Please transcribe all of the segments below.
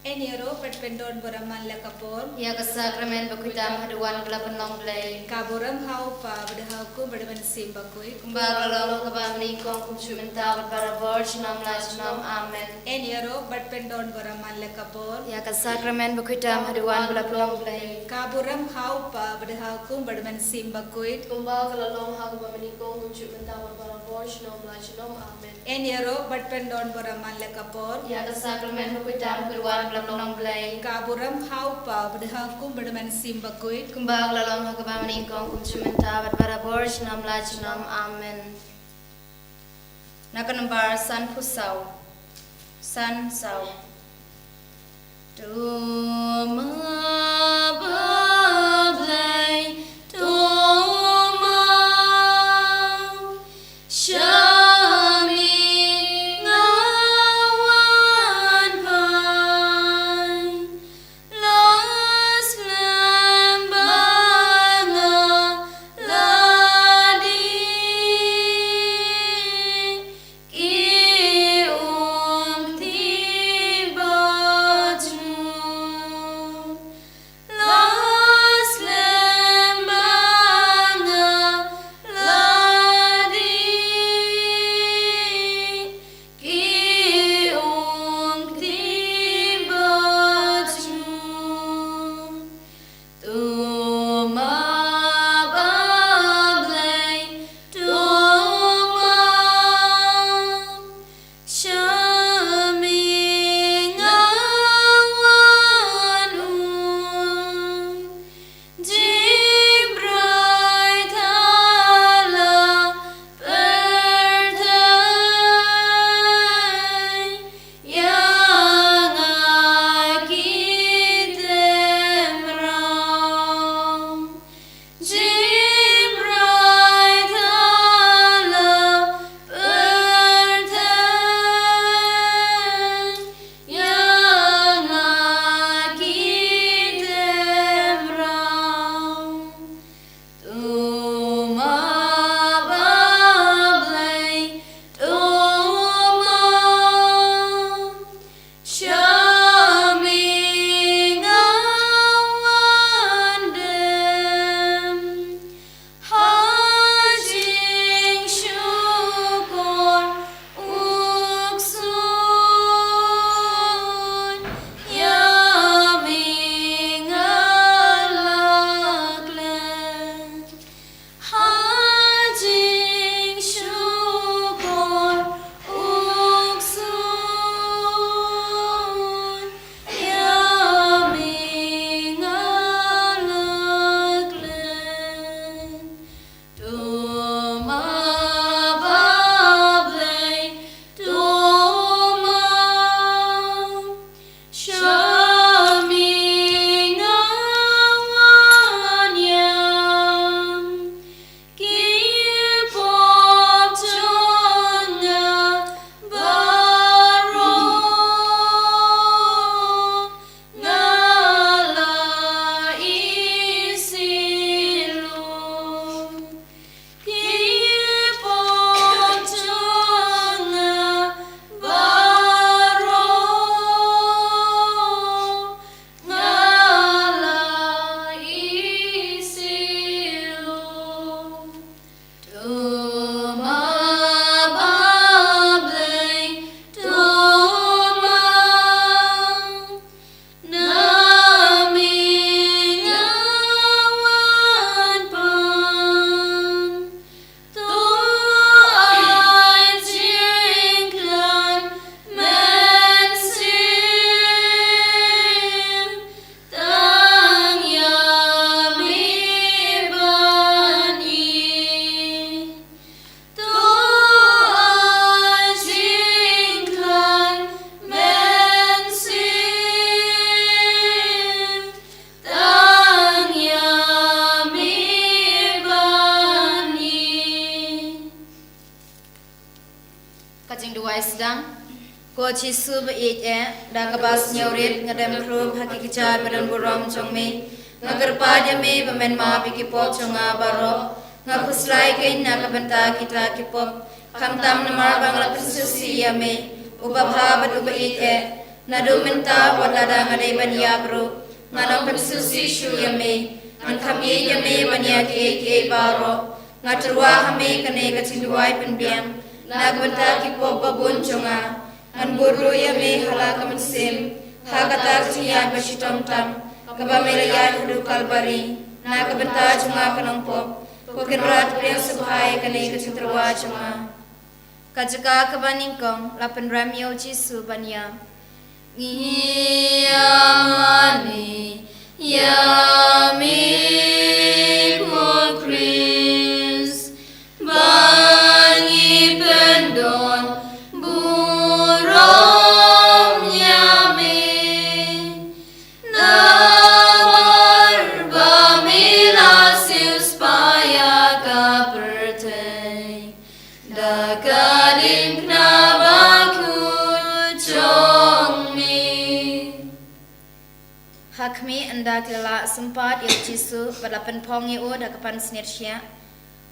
Enero perpendon boraman lekapor. Ya ka sakramen bakutam haduan kelapan long play. Kaboram hau pa bedahau ku berdemen sim bakui. Kumbara long kabamni kong kumsumentawat para borj nam lajnam amen. Enero perpendon boraman lekapor. Ya ka sakramen bakutam haduan kelapan long play. Kaboram hau pa bedahau ku berdemen sim bakui. Kumbara long kabamni kong kumsumentawat para borj nam lajnam amen. Enero perpendon boraman lekapor. Ya ka sakramen bakutam haduan kelapan long play. Kaboram hau pa bedahau ku berdemen sim bakui. Kumbara long kabamni kong kumsumentawat para borj nam lajnam amen. Nakanambar san pusau. San sau. Duma bablay, duma shami ngawan pai, las lembanga ladi ki tiba ju, las lembanga ladi ki tiba ju. Tuma bablay, tuma shami ngawan jibray thala perday yang akitemram. Jibray thala perday yang akitemram. Tuma bablay, tuma shami ngawan dem, hajing syukur uksun, yami ngalaklen. Hajing syukur uksun, yami ngalaklen. Tuma bablay, tuma shami ngawan yam, kipop jona baro ngala isilu. Kipop jona baro ngala isilu. Tuma bablay, tuma nami ngawan pan, tuai jingklan mensim, tang yami bani. Tuai jingklan mensim, tang yami bani. Kajing dua sedang ko chi su ba e da ka bas nyaurit ngadam khrub haki kichar badan buram chongme ngagar pa jame bamen ma bi ki pop chonga baro ngapuslai kain na ka banta kita ki pop kham tam na mar bangla psusi yame uba bhabat uba e Nadu menta wadada ngade banya bro. Ngana pensusi shu yame. Ngan kami yame banya ke baro. Ngaturwa hame kane kacinduai penbiam. Nagbenta kipo babun chonga. Ngan buru yame hala kamansim. Hakata kciya basitom tam. Kabamelaya hadu kalbari. Nagbenta chonga kanong pop. Kokenrat priang subhai kane kacinturwa chonga. Kajaka kabaningkong lapan ramyo jisu banya. Yamani yami ko Chris bangi pendon burom yami namar bamila siuspaya kaperte dakalim knabaku Hakmi anda kelala sempat yang jisu balapan pong yu da kapan snirsia.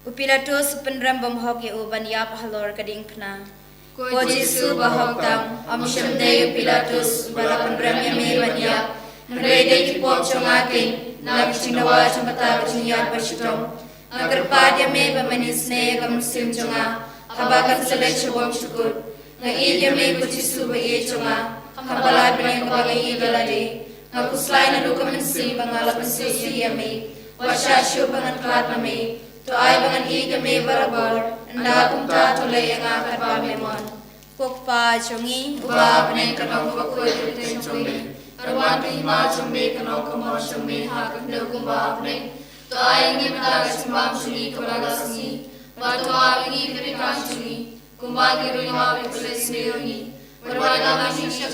Upilatus penram bomhok yu banyap halor kading pna. Ko jisu bahok tam am shamde upilatus balapan ram yame banyap. Nrede ki pop chongaking nak chinawa chamata kchinyat bashitong. Agar pad yame bamanisne kam sim chonga. Habakan selek chobom syukur. Na yame ko jisu ba chonga. Habalad banyang kabangi galadi. Aku selain adu kemensi bangalap mensusi yami, wasasyu bangan kelat nami, to ay bangan kami barabor, anda kumta tulay ang akat pamemon. Kukpa chongi, uba panay kanong kubakoy dito chongi, arwan pihima chongi kanong kumor chongi hakak daw kumba panay, to ay ngi matagas kumbang chongi kabalagasngi, bato awingi pirikang chongi, kumbang giruin mawin kulis niyongi, warway lamang siya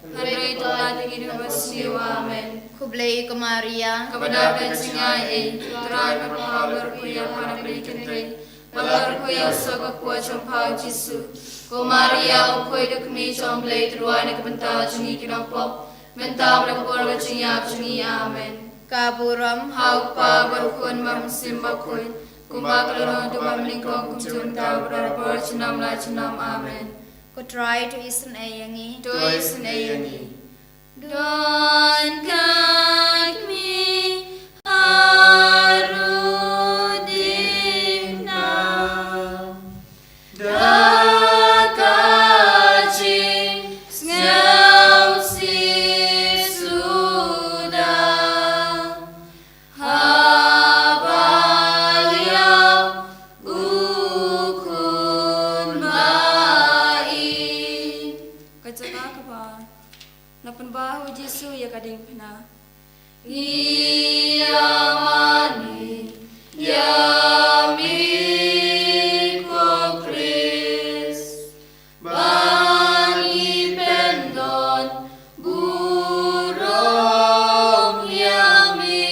Hari itu lagi hidup bersih, amin. Kublai ke Maria, kepada pencingai, terai berpahabar kuya para berikentai, balar kuya sogak kuat campau Jisu. Ku Maria, ukoi dek mi comblai teruai nak bentar cungi kinopop, bentar berpor bercinyap cungi, amin. Kaburam, hauk pa berkun mamsim bakui, kumbak lorong tu mamlingkong kumcunta berpor cenam la cenam, amin. Ko try to isen ayangi. To isen ayangi. Don kami arudina dakaci ngausi sudah habalia ukun Lapan bahu Jisu ya kading pena. Yamani yami ko Chris bangi pendon burung yami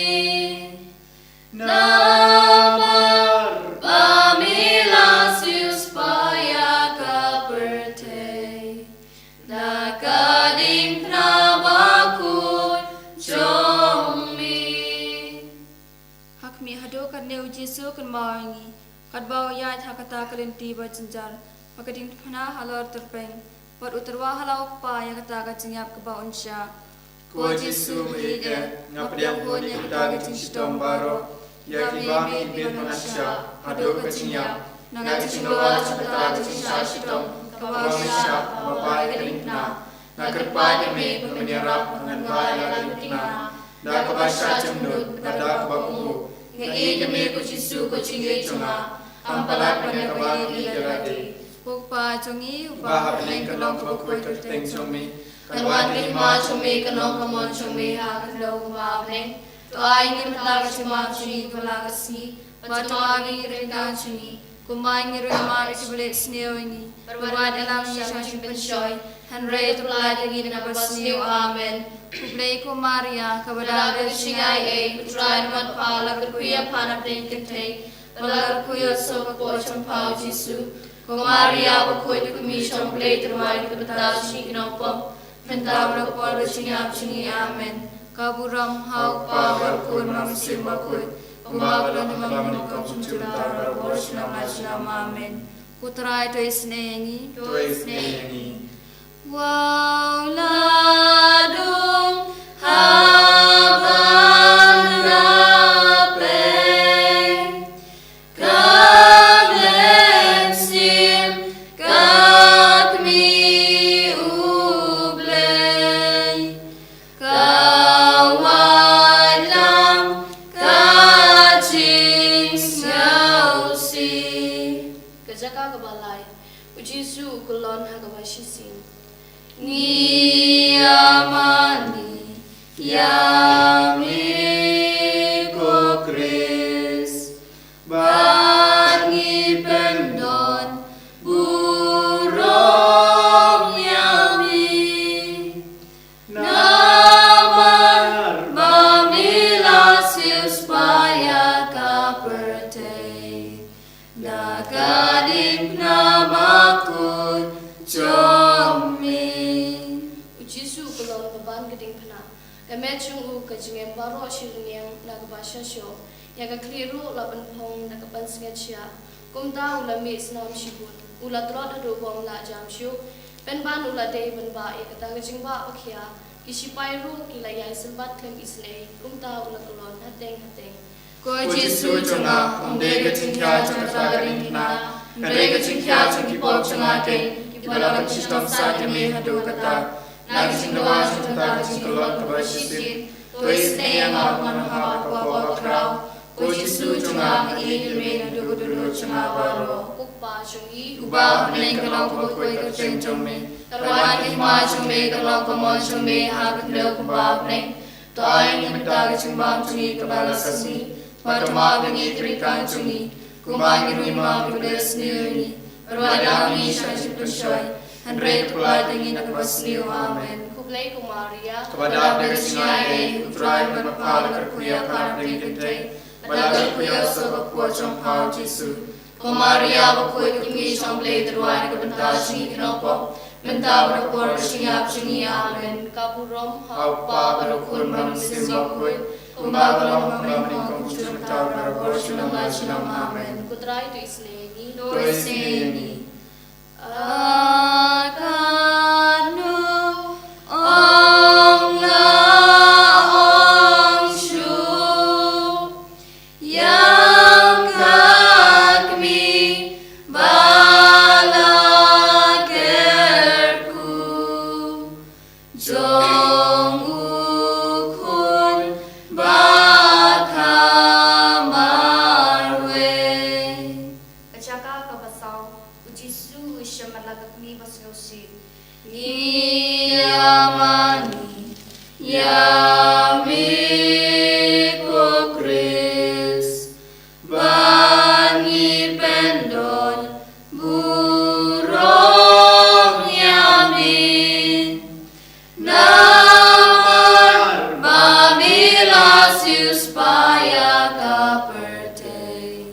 namar pamila siuspaya kaperte nakading Hakmi hado kan neu Jisu kan mawangi kat bawa ya hakata kalenti bajenjar makading phana halor terpeng par utarwa halau pa ya kata ka cinyap ke baun sya ko Jisu ide ngapdiam ko nya kita ke cinstom baro ya ki bami bin manasya hado ka cinyap naga cindoa chata ke cinsya shitom kawa sya bapai kading phana nagarpa me pemeniarap dengan baya kading da kabasha cemdut kada baku ngai kami ko Jisu ko cingge chonga ampalat pane kabagi jarade pukpa chongi upa pane kalong ko ko teng chomi kanwan ni ma chomi kanong kamon chomi ha kalo ma pane to ai ni mata ka chima chuni kala kasi bato agi renga chuni kumai ni rama ri sibule sneoingi perwad alam ni shashin penshoy hanre to la dagi na basneo amen Kublai ko Maria, kabada bersingai putrain mat pala kuya pana pengkentei, balar kuya so ko champau Jisu. Ko Maria ko koi kumi champlay terwai kabada shinopom, mentawra ko bersinyap chini amen. Kaburam hau power kun mamsim bakut, kumablan mamnu kam chuntar borshna mashna amen. Kutrai to isnengi, Waladung habanapeng Kableksim kakmi ubleng Kawadlam kacing siausi Kejaka kebalai Ujisu kulon hagabashisin Ni amani yami ko Kris Bangi pendon burung yami Namar mamilasius paya kaperte Dakadim namakut Jomi Ujisu kulon beban geding pena Emechung u kajingem baro shirniang nagabasha sho Yaga kliru laban pong nagaban sngechia Kumta ulami isnam shibun Ula trot hadu bong la jam shu Penban ula day benba yakata gajingba okia Kishipai ru kila yai silbat klem isne Kumta ula kulon hateng Ko Jisu chunga umde gajingkya chunga gading pena Ngade gajingkya chungi pok chunga keng Kibala kachistom sa kami hadu kata Nagsingawa chunta gajingkulon kabashisin Toisne yang manaha kwa krau Ko Jisu chunga iirin hadu dulu chunga baro Ukpa chungi Uba neng kalong kubakoi kaceng chome Tarwan hima chome kalong kamon chome hagat leo kubab neng To ay ngimita gajingbam chungi kabala sasi Matama gangi krikan chungi Kumangi rima bibles niyo Berwadami syajib bersyai Handre tepulai tinggi nakabasniyo amen Kublai kumaria Kepada abdek singai Utrai menapal kerkuya karpring kentay Balagar kuya sobat kuat pau Jisu Kumaria bakui kimi samble terwai kebentar singi kenopok Mentah berkor siap singi amen Kaburom Haupa berukul memisim bakui Kumbagalong mamring kucur betau berkor sinam amen Kutrai tu isneni Toisneni Akanu Om La Om Shu Yang Kakmi Balakerku Jong Ukun Bakamarwe Kacaka kabasau Ujisu isyamalagakmi basyosi Ni amani Yami ko Kris Bangi pendon Burong yami Namar Bamilasius paya kaperte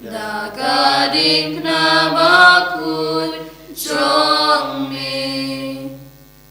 Dakadik na bakut Jomi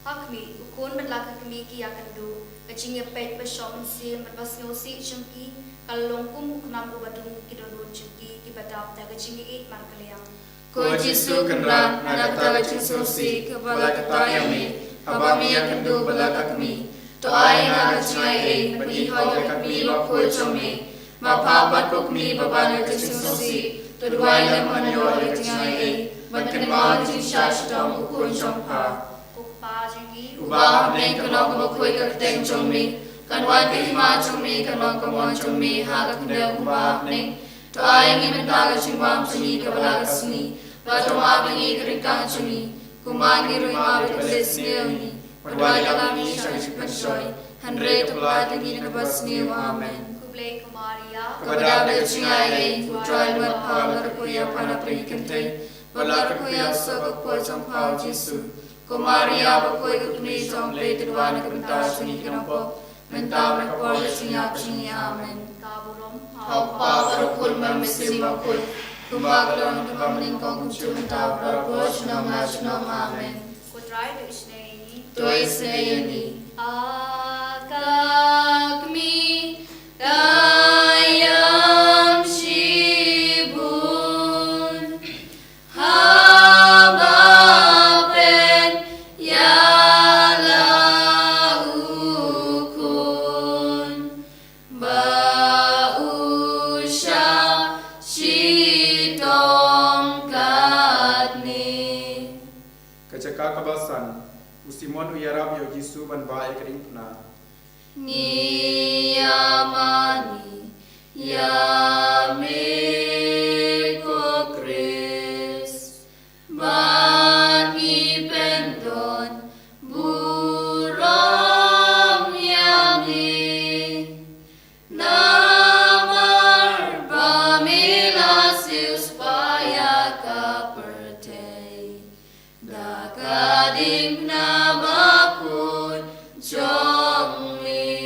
Hakmi, ukun berlaka kami ki akan do. Kacing pet bershop mesin berbas ngosi cengki. Kalau kum kunam ubadung kidodo cengki ki badap ta kacing it mar kaliang. Ko Jisu kenra nagata Jisu si kepala ketayami Habami akan do balaka kami To ay nagachay bani hoy kami bakul chome Mapapat ko kami babana Jisu si To duway lang manyo alachay Bankan mga jinsashtam ukun chompa Kukpa cengki. Uba neng kalong kabakoy kakateng chome Kanwan kahima chome kanong kamon chome Hagak na uba neng To ay ngimentaga chimbam chumi kabalaga suni Bato mabingi karikang chumi Kumangi rui mabit ulit sniyoni Padwala kami siya isipasyoy Handre tuplatingi nakabasniyo amen Kublai kumaria. Kepada abdek singai Utray matpal kuya panapri kentay Balar kuya sokok po pau Jisu Kumaria bakoy kukmi somple tidwan kebentar suni kenopok Mentau nakpol singap singi amen Kaburom Haupa berukul memisim bakul Kumbagalong kepamlingkong kucur mentau berkor sinam amen Kutrai tu isnei. Toisneni Akakmi Dayam Shibun Habapen Ya cakap kabasan usimon uyarap yo Yesus ban bae kering pena Niyamani Yameko Chris Bani Pendon Buram Yami Namar Bamilasius Payaka Pertei Dakadim Namakun Jongmi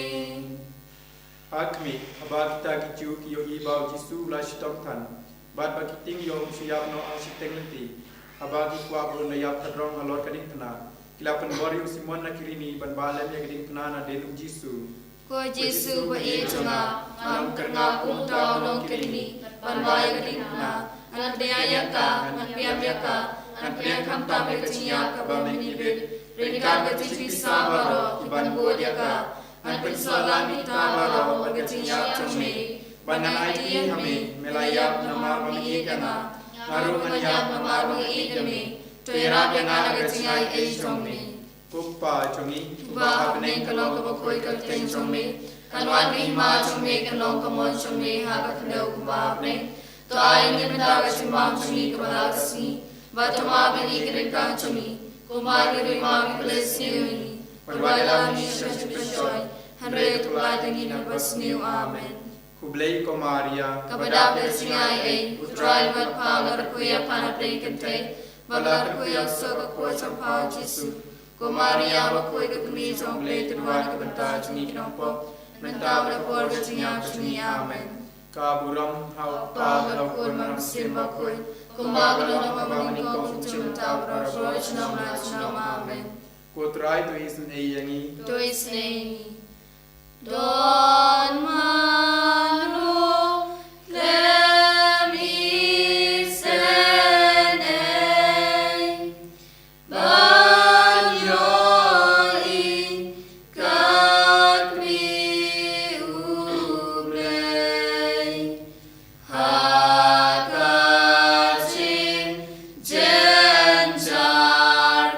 Akmi abah kita kicu kiyo ibau Yesus la shitom tan bat bakiting yo siap no ang siteng lenti abah ki kwa bro layap kadrong alor kading pena kilapan bori usimon na kirini ban balem ya kading pena na den Yesus Ko Jesu ba itunga am karna kung tao nong kirini banbaya kading na an priaya ka an priya ka an priya kam ta me kachia ka ba me ni bit rinka ka chichi sabaro ban bodia ka an pensalami ta baro ba kachia chumi banan aiti hami melayap nama mami kana ngaru anyap nama mami kami Tuira dengan kachia ai chumi Kupa chungi Ba hapning kalong ka bakoi ka teng chumi kanwan ni ma chumi kalong ka mon chumi ha ka khneu ba hapning to ai ni mata ka chuma chumi ka ba kasi ba tama bini ka chumi kumar ni ma mi blessni parwala ni shashpashoi hanre to la tangi na basniu amen Kublai ko Maria kabada blessing ai utrai bat pa lar ko ya pa na play kante balar ko ya so ko champa Jesu ko Maria ba ko ka kumi jong play tuan ka banta chuni knompo menta ba por ga chinya chuni amen Kaburam hau pa ga ko nam simba ko kumbaga no ma mani ko chum ta ba ro chna ma amen Kotrai to isun eyangi to is name Don Manu Lemisene Banyoi Katmi Ublei Hakachin Jenjar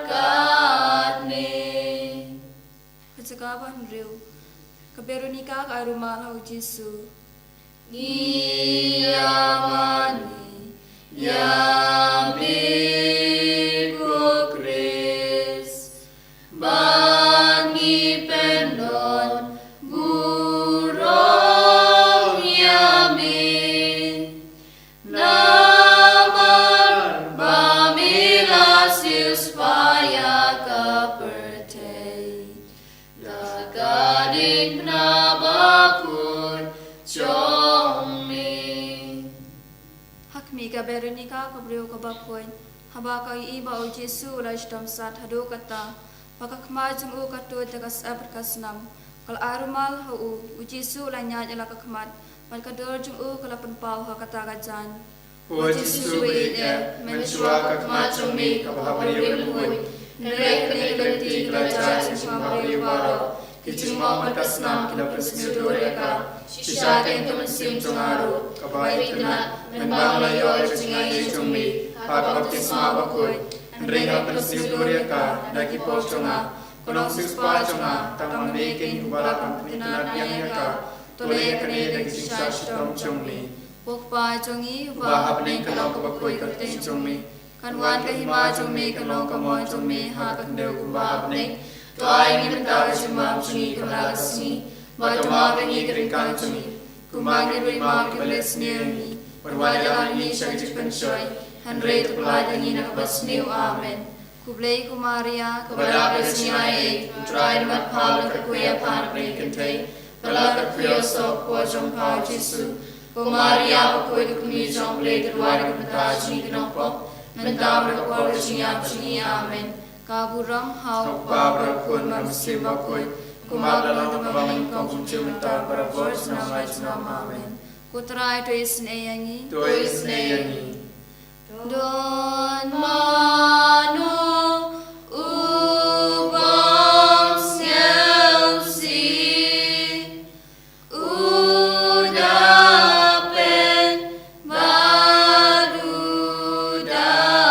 Katni Pagkakaban Riu Veronica ka arumal ho Jesu Niyamani Yamiko Chris Bani Pendon Burom Yami Namar Bamilasius Payaka Pertei Dagadik na bakun chongmi Hakmi ka Veronica ka brio ka bakun haba ka iba o Jesu la stom sat hado kata pakakma jum u katu takas abrakasnam kal arumal ho u Jesu la nya jala ka khmat man ka dor jum u kala pan pau ha kata ka jan O Yesu ide menchua kakma chungmi kabhabari berbuat Nerek negerti kelajar simpabri waro Kijuma matasnam kila presmidureka Shisha kento mesim chungaru Kabaitina menbangla yoy chingai chungmi Pakabaptisma bakoi Nrenga presmidureka Daki pochunga Konong suspa chunga Tamang meking ubala pampitinat yangeka Tole kane daki shisha shitom chungmi Pokpa chungi Bahap ning kanong kabakoi kakting chungmi Kanwan kahima chungmi kanong kamon chungmi ha kakndeu kubahap ning To ai ni menta ka chimam chungi kamalakasni Batama kangi karingkang chungi Kumangi rima kibalesni ni Parwala ni shagchik panshoy Hanre to puladangi nakabasniu amen Kublay ko Maria kabada blessni ai Try mat pala kakuya pan kantay Pala kakuya so po jompa Jesu Ko Maria ako'y kukumijong play Terwari kapata chungi kanongpo Mentabra kapor chungi chungi amen Kaburam hau Babra kun mamusim bakoi Kumaglalang tabangin kong kumchumita para force na ngay amen Kutray to is neyangi To is neyangi Don Manu Ubang Sielsi Udapen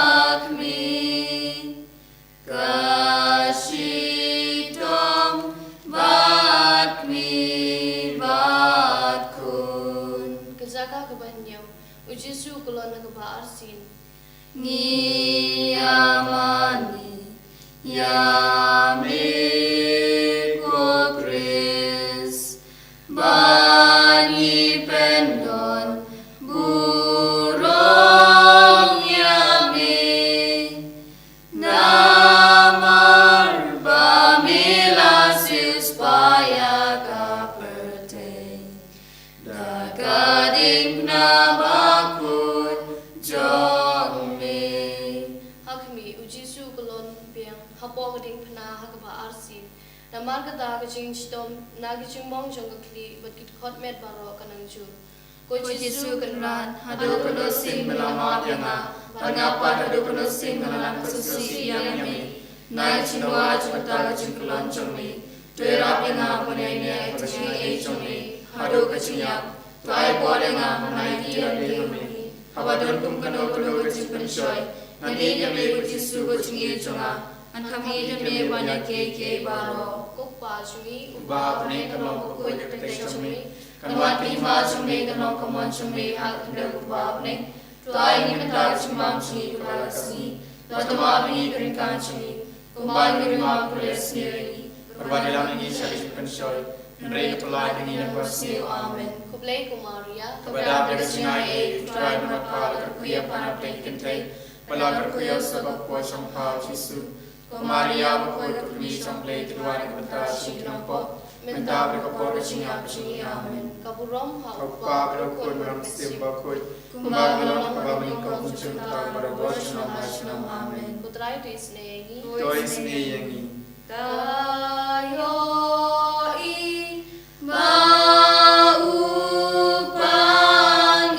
Barudakmi niam ujisu kulon hagaba arsin Ni amani yami ko Chris bani pendon burong yami namar bamilasis paya kaperte dakadik na bakun jong me hakmi ujisu kulon piang hapo gading phana hagaba arsin namar kata kaching stom nagaching mong jong kli batkit khot met baro kanangju Ko Jesu kenran hadu kono sing melama pianga bangapa hadu kono sing melalang kesusi yang yami nai chinwa chota kaching kulon jong me tuera pianga ponene kaching e jong me hadu kaching ya tuai bolenga manai dia me Habadon kum kano kono kaching pensoi nani yami ko Jesu kaching e jonga an kami yami wana ke baro kokpa chungi Uba apne kalong ko koi ketek chumi Kanwan prima chumi kanong kamon chumi hak kenda kuba apne tuai ni mentar chumam chumi kulakasi Latama apni keringkan chumi Kumbang kirima kules niri Perbadilan ini syarif pensoi Mereka pelai dengan kuasa Amen kublai kumaria Kepada bersingai Tuai menapal kerkuya panap dan kentai Pala kerkuya sebab puasang pau Yesu Maria berkoi kekini sampai kedua kebentar si nampak Minta berkepor kecingap kecing amin kaburom ha Kapa berkoi meramsim berkoi Kumbang dalam kebab meningkau muncul tak berbuat senam amin putrai tu isnegi Toi seni yang ini Tayo i maupang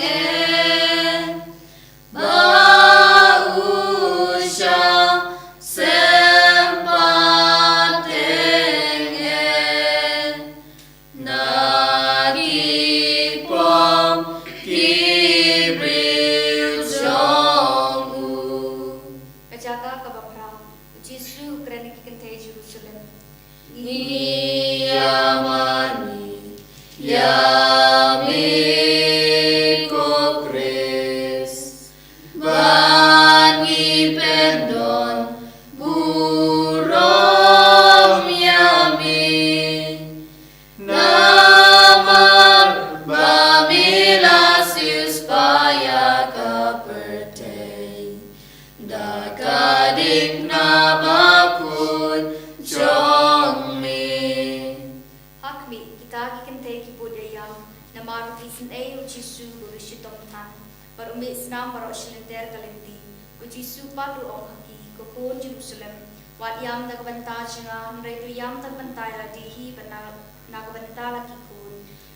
bausya sempateng nagipom kibril jong Kajaga kabaprang Jesu kerana kikentai Jerusalem Yamani yami ko Chris bani pendon burong yami namar bamilasis paya kaperte dakadik na bakun jong me Hakmi kita kikentai kibudayang namar kisin ay Jesu burushitom tan Parumi Islam baro shilenter kalenti Jesu padu ong haki kokon Jerusalem wat yam nagbanta jinga nretu yam nagbanta la dihi nagbanta la kikon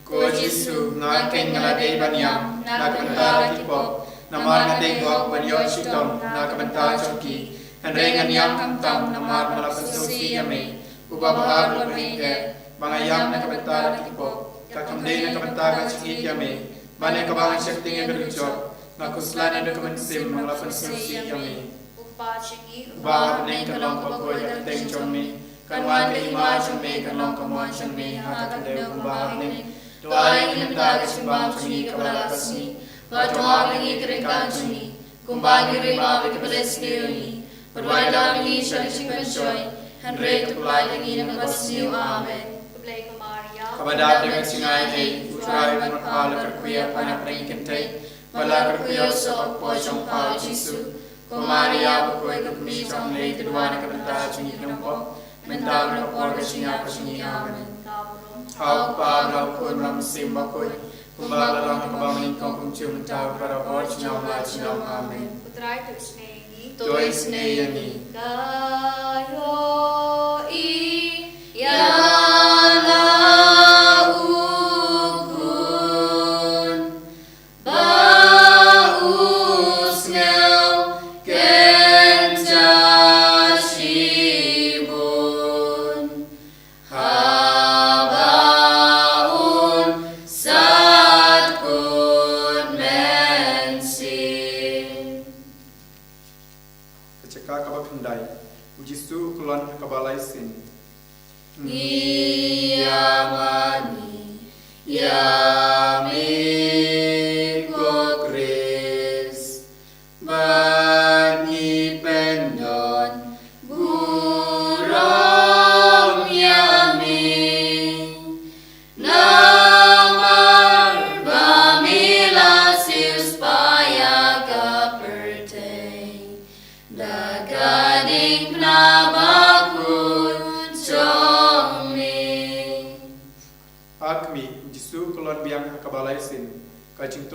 Ko Jesu ngaken ngalagay banyam Nakabenta kipop Namar ngating gok banyo sitom Nakabenta chongki Henry nganyam kamtam Namar malapasosi yame Ubabahar lumike Bangayam nakabenta kipop Kakamde nakabenta kachingit yame Bane kabangan syakting yang berujok Makuslan yang dokumensim Malapasosi yame Upa chingi Ubah neng kalong pakoy kateng chongme Kanwan kahima chongme Kalong kamuan chongme Hakakade ubah neng Tuai ngimta kasimbang chongi kabalakasni Batuwa mengi keringkan chongi Kumbang kirima wikipeles niruni Perwai damingi syarishing pensoi Henry tupulai dengi nangkasniu amen kublai kumaria Kepada dengan singai hei Utrai menapal kerkuya panap ring kentai Pala kerkuya sook pojong pau Jesu Kumaria berkoi kekmi samlai kedua kebentar chongi kenampok Minta berkepor kecingap kecing amen kaburom Hau pa berkoi meramsim berkoi Kumbang dalam kebang meningkau kuncil minta kepada orang cinam amen putrai tu isnegi Toi sene yang ini Tayo i yalaukun baus ngel kenjashibun habaun satkun mensin Kecekak kabak hendai Ujisu kulon kabalai sin Yamani yami ko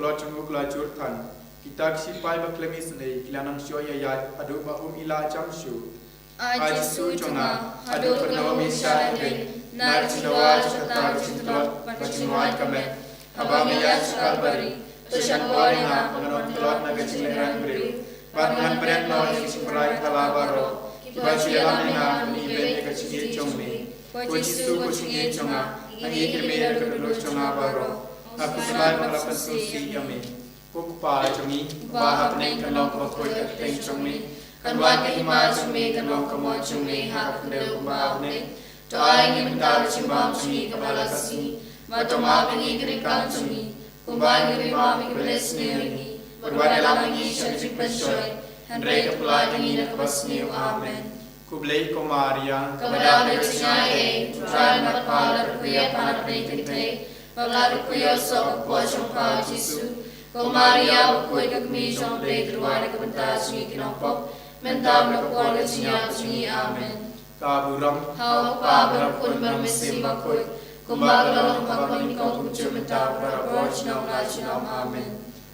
kelot cenguk lajur tan. Kita sipai baklemis nei kilanang syoya ya adu ba ila jamshu. Ajisu jonga adu penawa misya ring. Nar cinawa cakta cintlot pacinwai kamet. Abang ya kalbari. Pesan korenga pengenon kelot naga cileran beriu. Bangan brand no isimurai kalabaro. Kibasialam nenga penibet eka cingit jongme. Kojisu kocingit jonga. Angi kirmera kedulu jonga baro. Aku selai melapan susi yame. Kukpa jongi. Bahap neng kanong kawakoi kateng jongme. Kanwan kahima jongme kanong kamo jongme. Hak kendel kumbahap neng. Doa ingin mental cimbang jongi kepala kasih. Matoma pengi keringkang jongi. Kumbang kirima mikbeles neungi. Berwada lamangi syarjik pensoy. Henry kepulai dengi nak basniu. Amen. Kublai Komaria. Kepada bersingai. Tuhan matpala rukuya panat nekente. Pala rukuya sok pojong kau Jisu. Komaria bukui kami jong play terwada kebentar sungi kinompok. Mentam nakpol kejinya sungi. Amen. Kaburam. Hau pa berpun bermesim bakui. Kumbang dalam makon kau kucu mentam berapor jinam la jinam. Amen.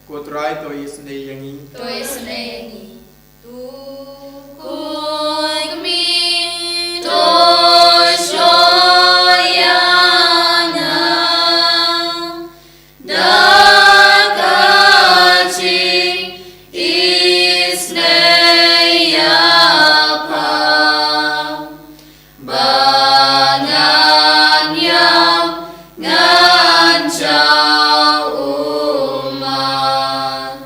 Kotrai to isne yangi. To isneyangi. Koi kami to Shoyanga dakaci isneyapa bangan yang ngancau umat.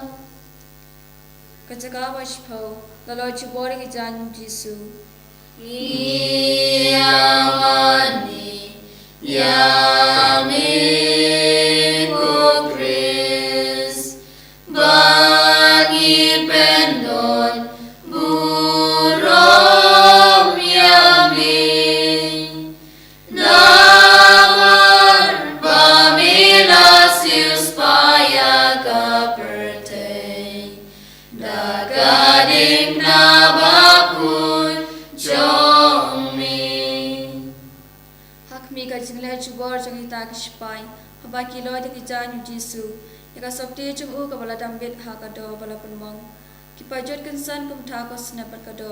Kacaka Washpo, the Lord Chibori Jan Jisu. Yamani Yami Kukris Bangi Pendon Burom Yami Namar Bamilasius Paya Kaperte Dagadim Nabakun Hakmi Kajingla Chubor Jangita Kishpai, Habaki Lord Kijan Jisu, Yakasopti Chumu Kabaladam Bit Hakado Balapunmong, Kipajot Kansan Kumtakos Napakado.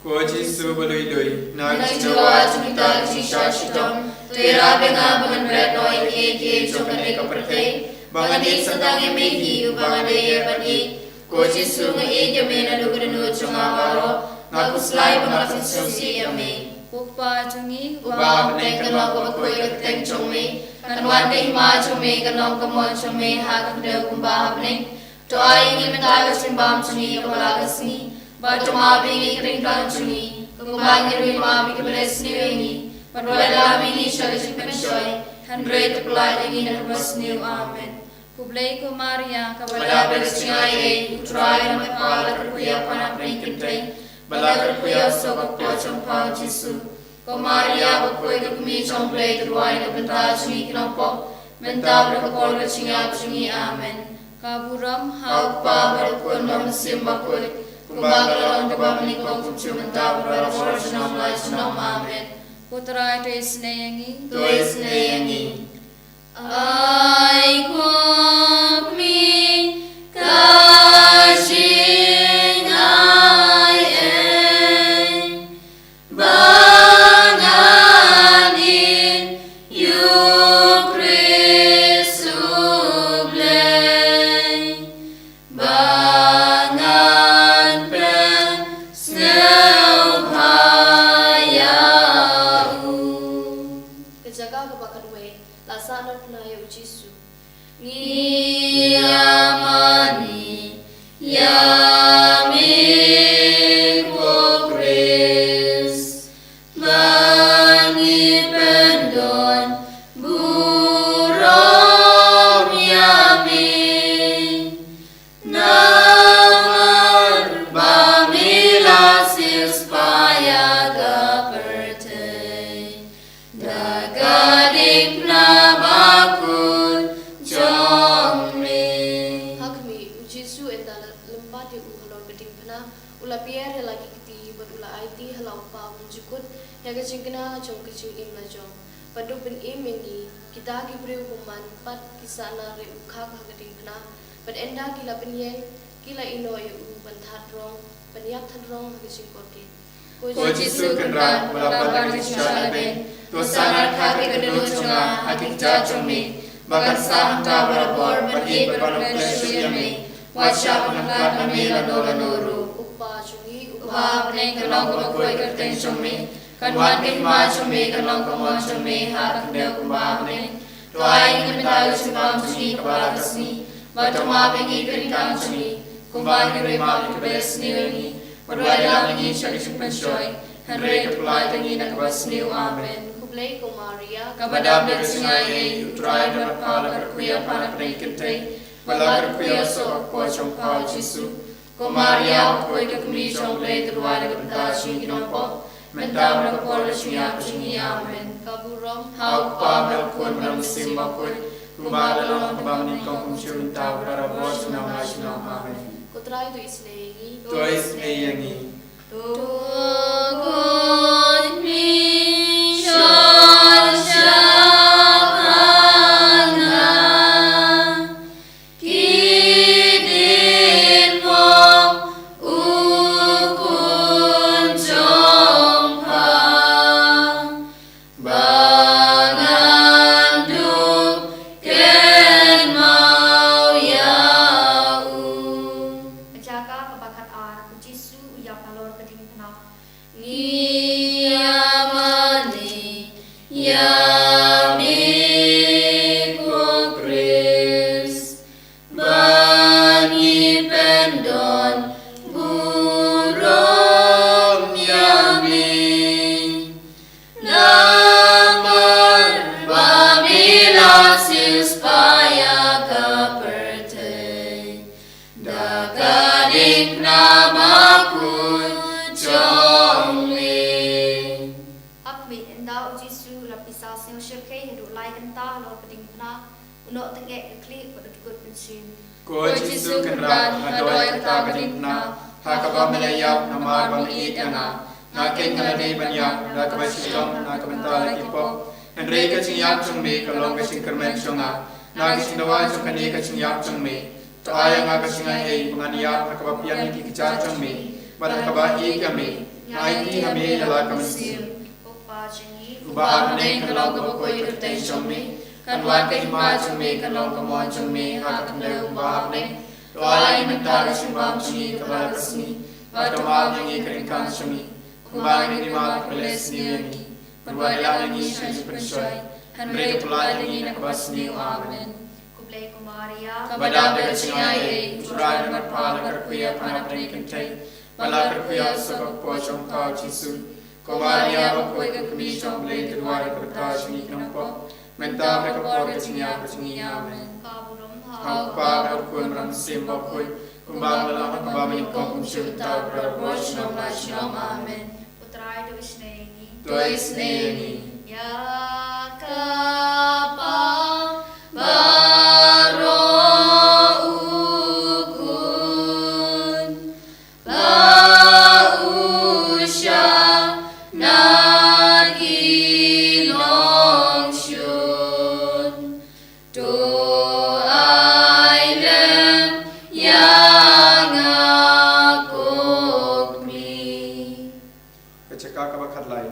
Kojisu balui lui. Nagjiwa Jangita Kisha Shitom, Tuira Benga Bangan Bread Noi Eke Jokane Kaperte, Bangani Sandang Emehi, Ubangade Yepani, Kojisu Ejamena Luganu Chungavaro, Nakuslai Bangasan Susi Yame. Pukpa Jungi, Ubah neng kanong kabakoi kateng chongme, kanwan kahima chongme kanong kamon chongme hakang deo kumbah neng. Doa ingin mendaga simbam chongi kapala kasni, batoma bingi keringkang chongi, kumbah ngirui ma bikabeles niwengi, parwada bingi syarjik pensoy, Henry tepulai dengi nak basniu. Amen. Kublai Komaria, Pada bersingai, utrai matpala terkuya panap ringkenteng, Balakar kuya sobak pocong pau Jisu. Komaria bakoi kami jomplay terwai na bentar sungi kinompok. Mentab berkepol kecingap sungi. Amen. Kaburam, Hau pa berkun bermesim bakoi. Kumbang kalon kebab menikau kucu mentab berapor jenam lai jenam. Amen. Putra itu Isneyangi. Tuis neyangi. Ai kumi kajing ai en banganin yu Chrisublay bangan pen sneu hayau. kejaga kebakadwe lasana kunaya Jisu. Yamani Yami Kukris Bangi Pendon Burom Yami Namar Bamilasis Paya Kaperte Dagadik Nabakun Jomri. Hakmi Jisu endala lempat di uhalon geding pena ula pier lagi kiti berula IT halau pa menjukut yang kecingkena jong kecing im lajong padu ben im mengi kita ki beri hukuman pat kisana re ukha geding pena but enda kila penyeng kila ino eu banthadrong penyak thadrong hagising korke Ko Jisu kenra melakukan kisah ben dosa haki kedua cunga haki jajumi bahkan sahta berabor pergi berbalong kesuliami wajah menangkat kami lanu upa chungi Upa peneng kelong kemukui kerteng cumi Kanuan kima cumi kalong kemon cumi hak kendel kumba peneng doai kemental cumbang cumi kepala kesni batama pengi keringkang cumi kumba kerima kebes niwengi berdua dalam ini syari pensyoi Henry kepulai tengi nak kebas niu amen kublai ko Maria Kabadab dan sungai utrai dan pala kerkuya para peningkentai bala kerkuya sok ko chongpa Jisu ko Maria ko ikakmi chongle terwa de kenta sing kinompo mentam na ko siya singi amen kaburom hau pa mel ko ram simba ko kumala long kabamni ko kumsyun ta para bos na masina amen kutrai tu isnei tois meyangi Tugun mi Menjaga kebakat ar Jisu yang palor keding tenang. Ngiyamani yami ko Kris Bani pendon burung yami Namar bamilasis paya kaperte Dagadik namaku jongli Akmi endau Jisu lapisa sing syirkai hidup lai kenta lor keding tenang. Unok tengek klik pada tukut pensim. Ko Jisu kenra hadoi kata kadipna hakaba melayap namar bami kana nakin kalani banyak na kabasitom na kabantala kipo Henry kacingyak chungmi kalong kacing kermen chunga na kisindawa chungkani kacingyak chungmi to ayang akasinga hei panganiyak hakabapian ki kicha chungmi balang kabai kami na iti kami lala kamasim Upa jengi. Ubah neng kalong kabakoi kerteng chungmi Kanwan kahima chungmi kalong kamon chungmi hakakandel ubah neng Doa mental simbang chungi kepala kesni Batama yangi keringkan chungi Kumbang ini malam keles niyangi Berdua dalam yangi syari pensyoi Henry kepala yangi nak kebas niu amen Kublai ko Maria. Badam dekat singai Urai dengan pala kerkuya pana perikentai Bala kerkuya sebab pocong kau Jisu Komaria bakoi kekemi chongle kedua kerta chungi nampo Mentam mereka por kecingnya amen Kaburom Hau pa berkun ram simba koi kumbang lalang kabami kong kumsyuta berbos nama shalom amen Putrai tu isnei. Tois neni Ya Kapa baro ukun Bausya nagilong syun Doai lem yang akukmi Keceka kabakat lai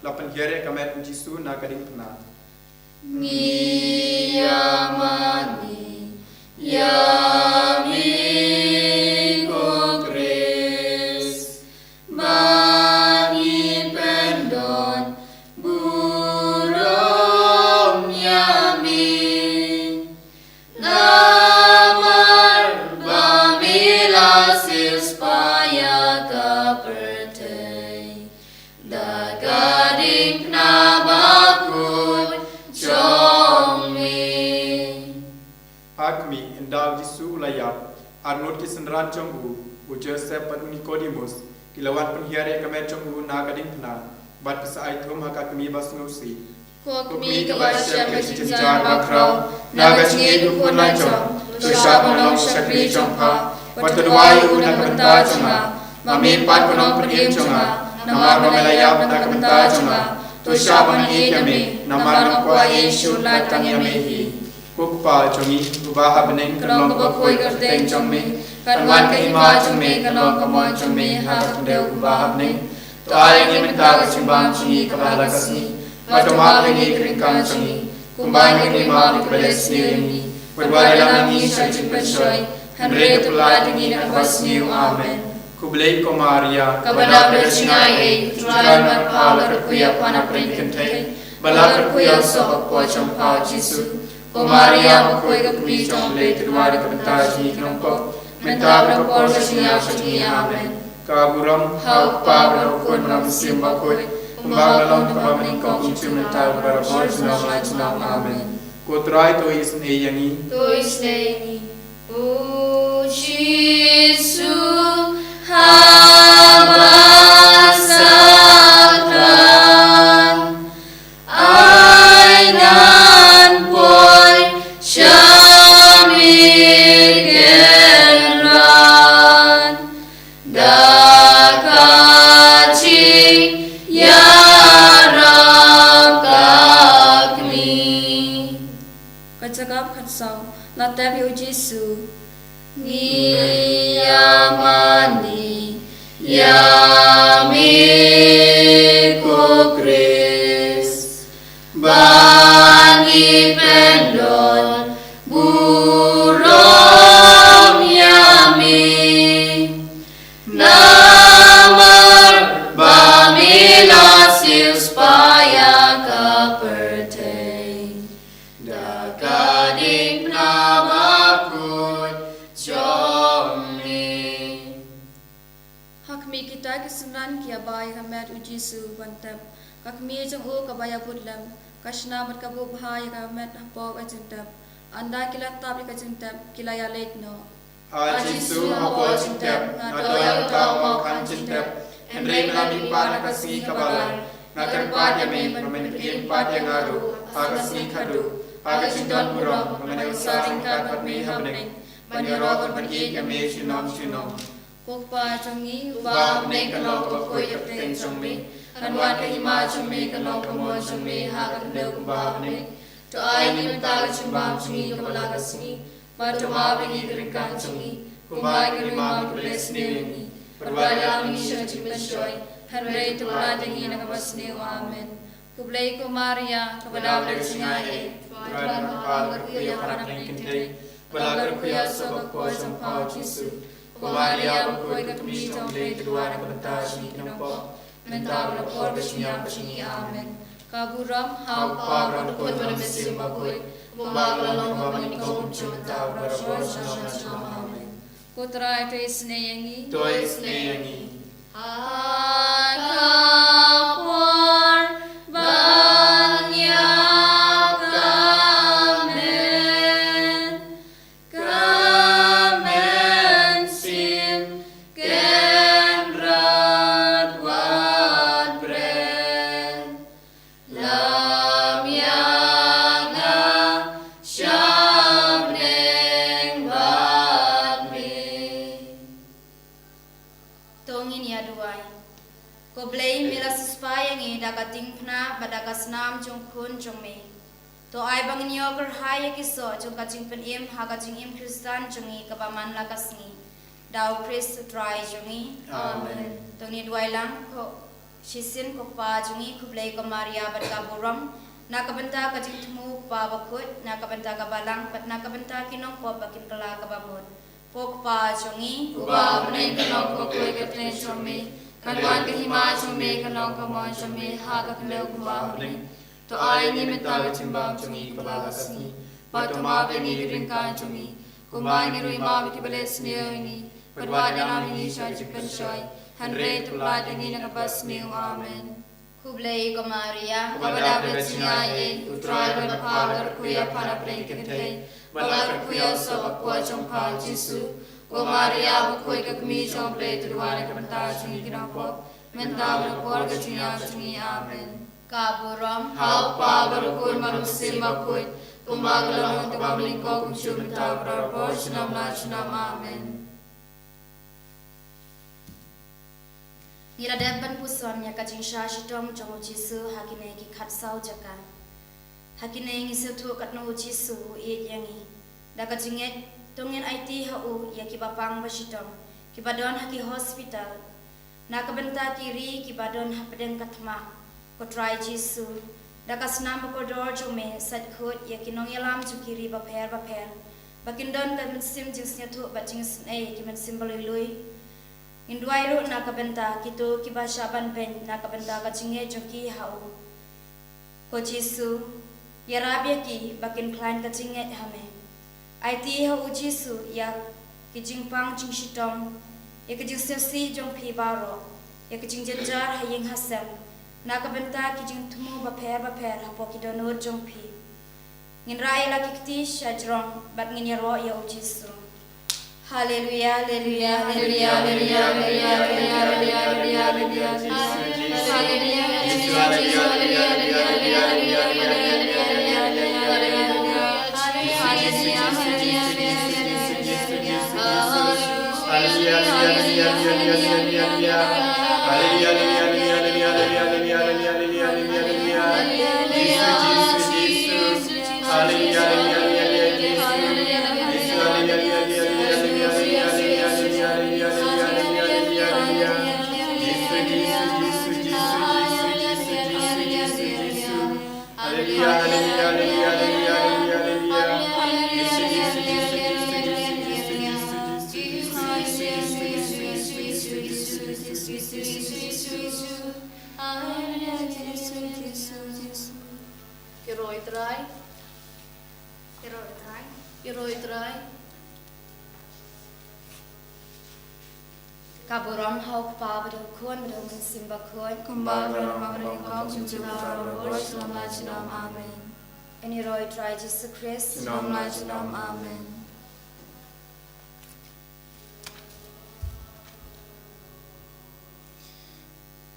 Lapan hiare kamet Jisu na kading pena Ngiyamani yami ko Kris Bani pendon burung yami Namar bamilasis paya kaperte Dagadik namaku jongli Akmi endau Jisu layap Arnold kisenran chonggu Joseph pat Nicodemus Kilawan penhiare kamet chonggu na kading pena Bat pesai thum hakakmi bas ngusi Kokmi kabasya kecincar bakrau naga cingi dukun lancong Tusha panong syakri chongpa Watadwai una kabenta chonga Mami pat panong pergim chonga Namar bamelayap na kabenta chonga Tusha panong ikami Namar nangkwa Yesu latang yamehi Kukpa chongi ubaha beneng Kalong kaba koi kerteng chongme, kanwan kahima chongme, kalong kamon chongme, haka kandeu ubaha beneng. To ay ngi minta kasimbang chongi kabala kasi, matoma bengi kringkang chongi, kumbang ngi lima beles ni, berwala lang ngi syajin pensyoy, Henry tupla dingi nakabas niyo, Amen. Kublay ko Maria, Kabala bersingai, tulan matpala kuya panapring kentay, balak kuya sobak po champa Jisu. O Maria, makoy kapri chong lay tuwari kapanta chini kinongko, menta berapor siya chini, Amen. Kaburam, Hau pa berapor nam simba koy, kumbang lalong kabaming kong inchu menta berapor sinam, Amen. Kutray to is neyangi, To is neyangi, O Jisu, habasakran, ainan poy syamigeran, dakaci yarab kami. Kacagap katsau, latabi o Jisu, Niyamani Yami ko Chris Bangi pendon Burom Yami Namar Bamila Silspaya Kaperte Dakadik namakut Hakmi kita kesenang kia bayi kamet uji su bantap. Hakmi jeng u kabaya putlam. Kasna berkabu bahaya kamet hapo kacintap. Anda kila tab kacintap kila ya late no. Haji su hapo cintap, nadoyang kau mau kan cintap. Henry melami pana kasih kabalan. Nakar pada me memenkin pada yang aru. Hakasih kadu. Hakacintan buram memenang saring kapat me habneng. Menyerok pergi kami sinom. Pokpa chongi uba neng kalong kokoy yapteng chongmi. Kanwan kahima chongmi kalong kamon chongmi hakan deu uba neng. To ay ni mentala chimbam chongi kabala kasmi. Matoma bengi keringkang chongi. Kumbay kerima mikbles newengi. Perwala mingi syajin pensyoy. Henry tupla dengi nakabas neo, Amen. Kublay ko Maria, kabala bersingai. Tuhan mempal kuya panapeng kentay. Balak kuya sobak po champa Jisu. Maria berkuat kami jom lay kedua kebentar sini kenapa menta berapor bersiap sini, Amen. Kaburam Hau pa berkuat bermesim bakui, kumbang lalong kami kau cuma berapor sama, Amen. Putra itu isneyangi, Tois neyangi. Akapor banyak kamen, kamen sim kenrat wat bren, lam yanga syabneng batmi. Tongin ya duai. Ko blay mila sispaya ngi dakating pna badakas nam jong kun jong me. To ay bang niyo ker haya kiso jong kaching pen im ha kaching im Kristan jong i kabaman lakas ngi. Daw Chris try jong i. Amen. Tongni duai lang ko shisin ko pa jong i ko blay ko Maria badka buram. Nakabenta kaching tumu pa bakut nakabenta kabalang pat nakabenta kinong po bakin kala kabamut. Pok pa jong i. Uba meneng kanong kokoy katne chome, kanwan kahima chome kanong kamon chome haga kandeu kumba meneng. To ay ni mentaga cimbang chongi kabalasni, patoma bengi keringkan chongi, kumbay ni ruima bikibales niyoingi, perwada namingi syajib pensyoy, Henry tupla dengi nakabas niyo, Amen. Kublay ko Maria. Kabala bersingai, utral berpal kuya panapring kentay, balak kuya sobak po champa Jisu. O Maria, bukoy kami chomple turuan kebentar chungi kinapop, menta berapor kecinya chungi, Amen. Kaburam. Hau pa berukun manusim bakut, kumbagalong kabamlingko kumsyu menta berapor sinam, Amen. Niladaban pusuan ya kajing sya shitom jong Jisu hakine ki khatsau jaka. hakine ngi se thu kat no Jesu e yangi da ka jinget tongin IT hau ya ki bapang basitom ki badon haki hospital na ka benta kiri ki badon hapden katma ko try Jesu da ka snam ko dor jume sat khot ya ki nong yalam chu kiri ba pher bakin don ka min sim jing snya thu ba jing snai ki min symbol lui indwai ro na ka benta ki to ki ba shaban ben na ka benta ka jinge joki hau ko Jesu ya rabia ki bakin klein ka jinge hame IT hau Jesu ya ki jing pang jing shitom ya ki jing si jong phi baro ya ki jing jar haying hasam na ka benta ki jing thumo ba pher ha po ki donor jong phi ngin rai la ki ti shajrong bat ngin yaro ya Jesu haleluya haleluya haleluya haleluya haleluya haleluya haleluya Kaburam hau pa bado kuan bado min simba kuan Kumbang dalam mabrik kau mencipta roh Islam Amen. Ini roy try Jesus Christ Islam Amen.